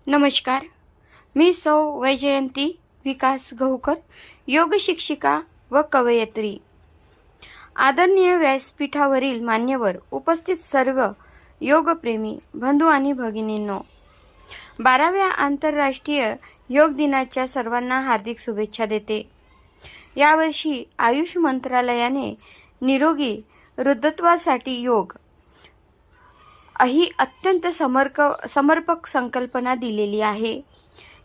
नमस्कार. मी सौ वैजयंती विकास गहुकर, योग शिक्षिका व कवयित्री. आदरणीय व्यासपीठावरील मान्यवर, उपस्थित सर्व योगप्रेमी बंधू आणि भगिनींनो, 12व्या आंतरराष्ट्रीय योग दिनाच्या सर्वांना हार्दिक शुभेच्छा देते. यावर्षी आयुष मंत्रालयाने निरोगी वृद्धत्वासाठी योग ही अत्यंत समर्पक संकल्पना दिलेली आहे.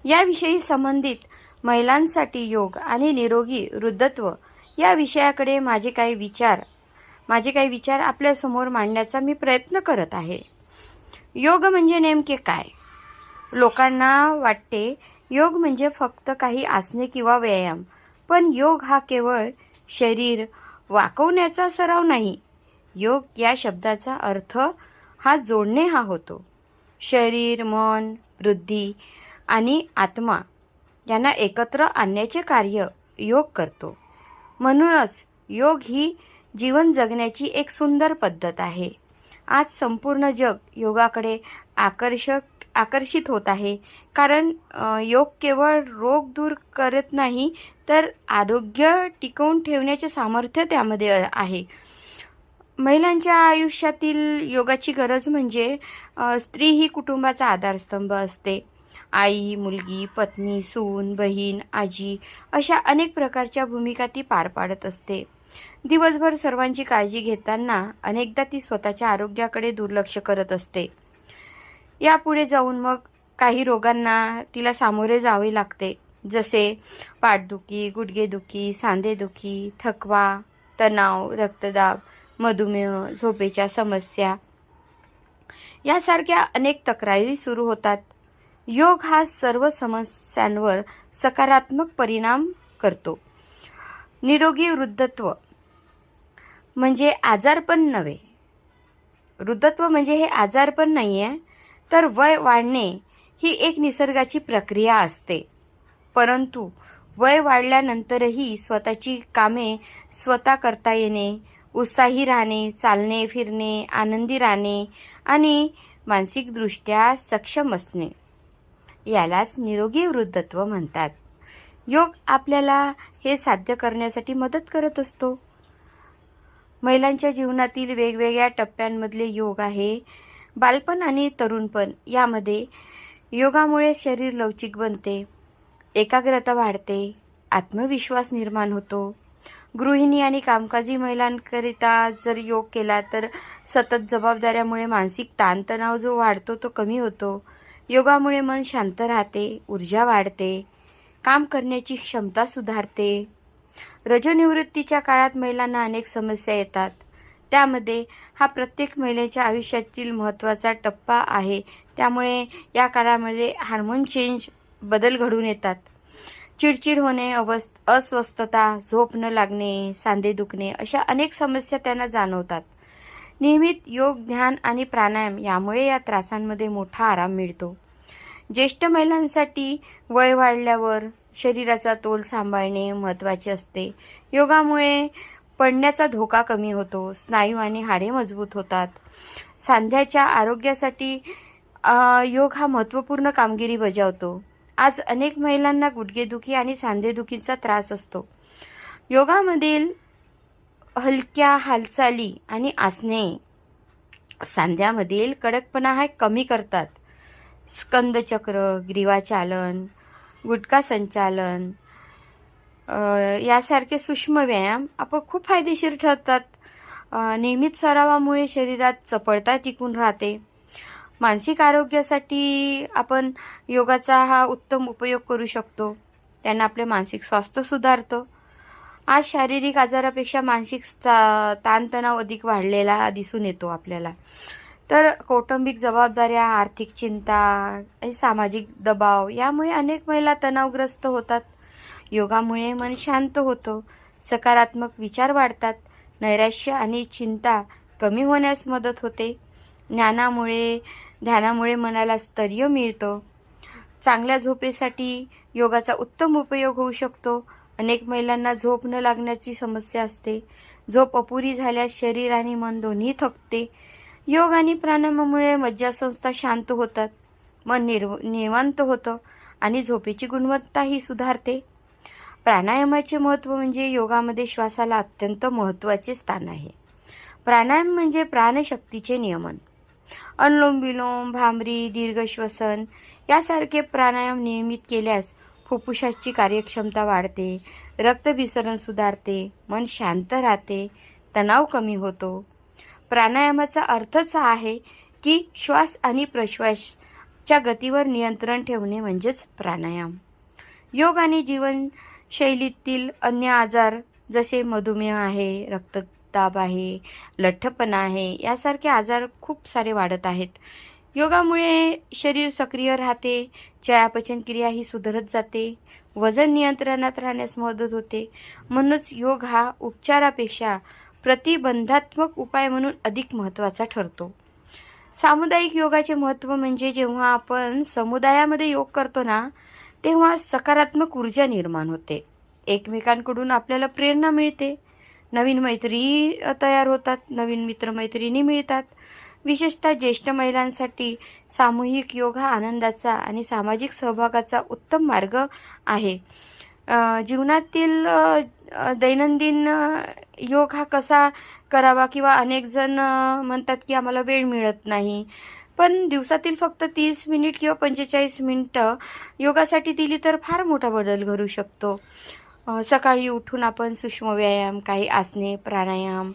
याविषयी संबंधित महिलांसाठी योग आणि निरोगी वृद्धत्व या विषयाकडे माझे काही विचार आपल्यासमोर मांडण्याचा मी प्रयत्न करत आहे. योग म्हणजे नेमके काय? लोकांना वाटते योग म्हणजे फक्त काही आसने किंवा व्यायाम, पण योग हा केवळ शरीर वाकवण्याचा सराव नाही. योग या शब्दाचा अर्थ हा जोडणे हा होतो. शरीर, मन, बुद्धी आणि आत्मा यांना एकत्र आणण्याचे कार्य योग करतो. म्हणूनच योग ही जीवन जगण्याची एक सुंदर पद्धत आहे. आज संपूर्ण जग योगाकडे आकर्षित होत आहे, कारण योग केवळ रोग दूर करत नाही, तर आरोग्य टिकवून ठेवण्याचे सामर्थ्य त्यामध्ये आहे. महिलांच्या आयुष्यातील योगाची गरज म्हणजे स्त्री ही कुटुंबाचा आधारस्तंभ असते. आई, मुलगी, पत्नी, सून, बहीण, आजी अशा अनेक प्रकारच्या भूमिका ती पार पाडत असते. दिवसभर सर्वांची काळजी घेताना अनेकदा ती स्वतःच्या आरोग्याकडे दुर्लक्ष करत असते. यापुढे जाऊन मग काही रोगांना तिला सामोरे जावे लागते, जसे पाठदुखी, गुडघेदुखी, सांधेदुखी, थकवा, तणाव, रक्तदाब, मधुमेह, झोपेच्या समस्या यासारख्या अनेक तक्रारी सुरू होतात. योग हा सर्व समस्यांवर सकारात्मक परिणाम करतो. निरोगी वृद्धत्व म्हणजे आजारपण नव्हे. वृद्धत्व म्हणजे हे आजारपण नाही आहे, तर वय वाढणे ही एक निसर्गाची प्रक्रिया असते. परंतु वय वाढल्यानंतरही स्वतःची कामे स्वतः करता येणे, उत्साही राहणे, चालणे फिरणे, आनंदी राहणे आणि मानसिकदृष्ट्या सक्षम असणे यालाच निरोगी वृद्धत्व म्हणतात. योग आपल्याला हे साध्य करण्यासाठी मदत करत असतो. महिलांच्या जीवनातील वेगवेगळ्या टप्प्यांमधले योग आहे. बालपण आणि तरुणपण यामध्ये योगामुळे शरीर लवचिक बनते, एकाग्रता वाढते, आत्मविश्वास निर्माण होतो. गृहिणी आणि कामकाजी महिलांकरिता जर योग केला तर सतत जबाबदाऱ्यामुळे मानसिक ताणतणाव जो वाढतो तो कमी होतो. योगामुळे मन शांत राहते, ऊर्जा वाढते, काम करण्याची क्षमता सुधारते. रजोनिवृत्तीच्या काळात महिलांना अनेक समस्या येतात. त्यामध्ये हा प्रत्येक महिलेच्या आयुष्यातील महत्त्वाचा टप्पा आहे. त्यामुळे या काळामध्ये हार्मोन बदल घडून येतात. चिडचिड होणे, अस्वस्थता, झोप न लागणे, सांधे दुखणे अशा अनेक समस्या त्यांना जाणवतात. नियमित योग, ध्यान आणि प्राणायाम यामुळे या त्रासांमध्ये मोठा आराम मिळतो. ज्येष्ठ महिलांसाठी वय वाढल्यावर शरीराचा तोल सांभाळणे महत्त्वाचे असते. योगामुळे पडण्याचा धोका कमी होतो, स्नायू आणि हाडे मजबूत होतात. सांध्याच्या आरोग्यासाठी योग हा महत्त्वपूर्ण कामगिरी बजावतो. आज अनेक महिलांना गुडघेदुखी आणि सांधेदुखीचा त्रास असतो. योगामधील हलक्या हालचाली आणि आसने सांध्यामधील कडकपणा हा कमी करतात. स्कंदचक्र, ग्रीवाचालन, गुटका संचालन यासारखे सूक्ष्म व्यायाम आपण खूप फायदेशीर ठरतात. नियमित सरावामुळे शरीरात चपळता टिकून राहते. मानसिक आरोग्यासाठी आपण योगाचा हा उत्तम उपयोग करू शकतो. त्यांना आपले मानसिक स्वास्थ्य सुधारतं. आज शारीरिक आजारापेक्षा मानसिक ताणतणाव अधिक वाढलेला दिसून येतो आपल्याला. तर कौटुंबिक जबाबदाऱ्या, आर्थिक चिंता आणि सामाजिक दबाव यामुळे अनेक महिला तणावग्रस्त होतात. योगामुळे मन शांत होतं, सकारात्मक विचार वाढतात, नैराश्य आणि चिंता कमी होण्यास मदत होते. ध्यानामुळे मनाला स्थैर्य मिळतं. चांगल्या झोपेसाठी योगाचा उत्तम उपयोग होऊ शकतो. अनेक महिलांना झोप न लागण्याची समस्या असते. झोप अपुरी झाल्यास शरीर आणि मन दोन्ही थकते. योग आणि प्राणायामामुळे मज्जासंस्था शांत होतात मन निवांत होतं आणि झोपेची गुणवत्ताही सुधारते. प्राणायामाचे महत्त्व म्हणजे योगामध्ये श्वासाला अत्यंत महत्त्वाचे स्थान आहे. प्राणायाम म्हणजे प्राणशक्तीचे नियमन. अनुलोम विलोम, भामरी, दीर्घ श्वसन यासारखे प्राणायाम नियमित केल्यास फुफ्फुसाची कार्यक्षमता वाढते, रक्तभिसरण सुधारते, मन शांत राहते, तणाव कमी होतो. प्राणायामाचा अर्थच हा आहे की श्वास आणि प्रश्वासच्या गतीवर नियंत्रण ठेवणे म्हणजेच प्राणायाम. योग आणि जीवनशैलीतील अन्य आजार जसे मधुमेह आहे, रक्तदाब आहे, लठ्ठपणा आहे यासारखे आजार खूप सारे वाढत आहेत. योगामुळे शरीर सक्रिय राहते, चयापचन ही सुधारत जाते, वजन नियंत्रणात राहण्यास मदत होते. म्हणूनच योग हा उपचारापेक्षा प्रतिबंधात्मक उपाय म्हणून अधिक महत्त्वाचा ठरतो. सामुदायिक योगाचे महत्त्व म्हणजे जेव्हा आपण समुदायामध्ये योग करतो ना, तेव्हा सकारात्मक ऊर्जा निर्माण होते. एकमेकांकडून आपल्याला प्रेरणा मिळते, नवीन मैत्री तयार होतात, नवीन मित्रमैत्रिणी मिळतात. विशेषतः ज्येष्ठ महिलांसाठी सामूहिक योग हा आनंदाचा आणि सामाजिक सहभागाचा उत्तम मार्ग आहे. जीवनातील दैनंदिन योग हा कसा करावा किंवा अनेक जण म्हणतात की आम्हाला वेळ मिळत नाही, पण दिवसातील फक्त 30 मिनिट किंवा 45 मिनिटं योगासाठी दिली तर फार मोठा बदल घडू शकतो. सकाळी उठून आपण सूक्ष्म व्यायाम, काही आसने, प्राणायाम,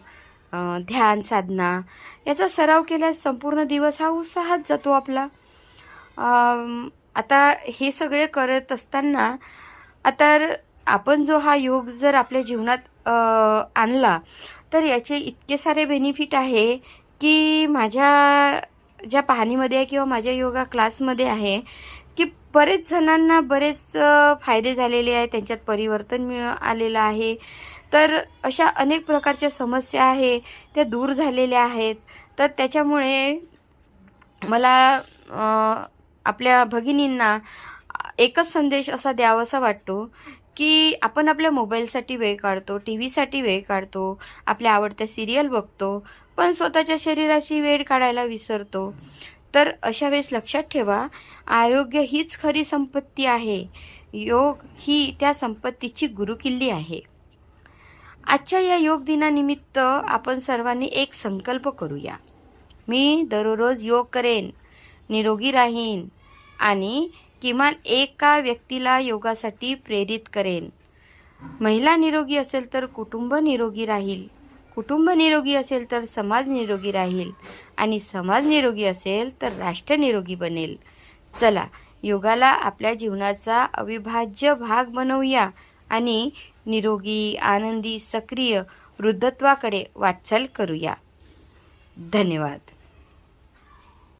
ध्यान साधना याचा सराव केल्यास संपूर्ण दिवस हा उत्साहात जातो आपला. आता हे सगळे करत असताना आता आपण जो हा योग जर आपल्या जीवनात आणला तर याचे इतके सारे बेनिफिट आहे की माझ्या ज्या पाहणीमध्ये आहे किंवा माझ्या योगा क्लासमध्ये आहे की बरेच जणांना बरेच फायदे झालेले आहेत, त्यांच्यात परिवर्तन आलेलं आहे. तर अशा अनेक प्रकारच्या समस्या आहे त्या दूर झालेल्या आहेत. तर त्याच्यामुळे मला आपल्या भगिनींना एकच संदेश असा द्यावासा वाटतो की आपण आपल्या मोबाईलसाठी वेळ काढतो, टी व्हीसाठी वेळ काढतो, आपल्या आवडत्या सिरियल बघतो, पण स्वतःच्या शरीराची वेळ काढायला विसरतो. तर अशा वेळेस लक्षात ठेवा, आरोग्य हीच खरी संपत्ती आहे. योग ही त्या संपत्तीची गुरुकिल्ली आहे. आजच्या या योग दिनानिमित्त आपण सर्वांनी एक संकल्प करूया. मी दररोज योग करेन, निरोगी राहीन आणि किमान एका व्यक्तीला योगासाठी प्रेरित करेन. महिला निरोगी असेल तर कुटुंब निरोगी राहील, कुटुंब निरोगी असेल तर समाज निरोगी राहील आणि समाज निरोगी असेल तर राष्ट्र निरोगी बनेल. चला, योगाला आपल्या जीवनाचा अविभाज्य भाग बनवूया आणि निरोगी, आनंदी, सक्रिय वृद्धत्वाकडे वाटचाल करूया. धन्यवाद.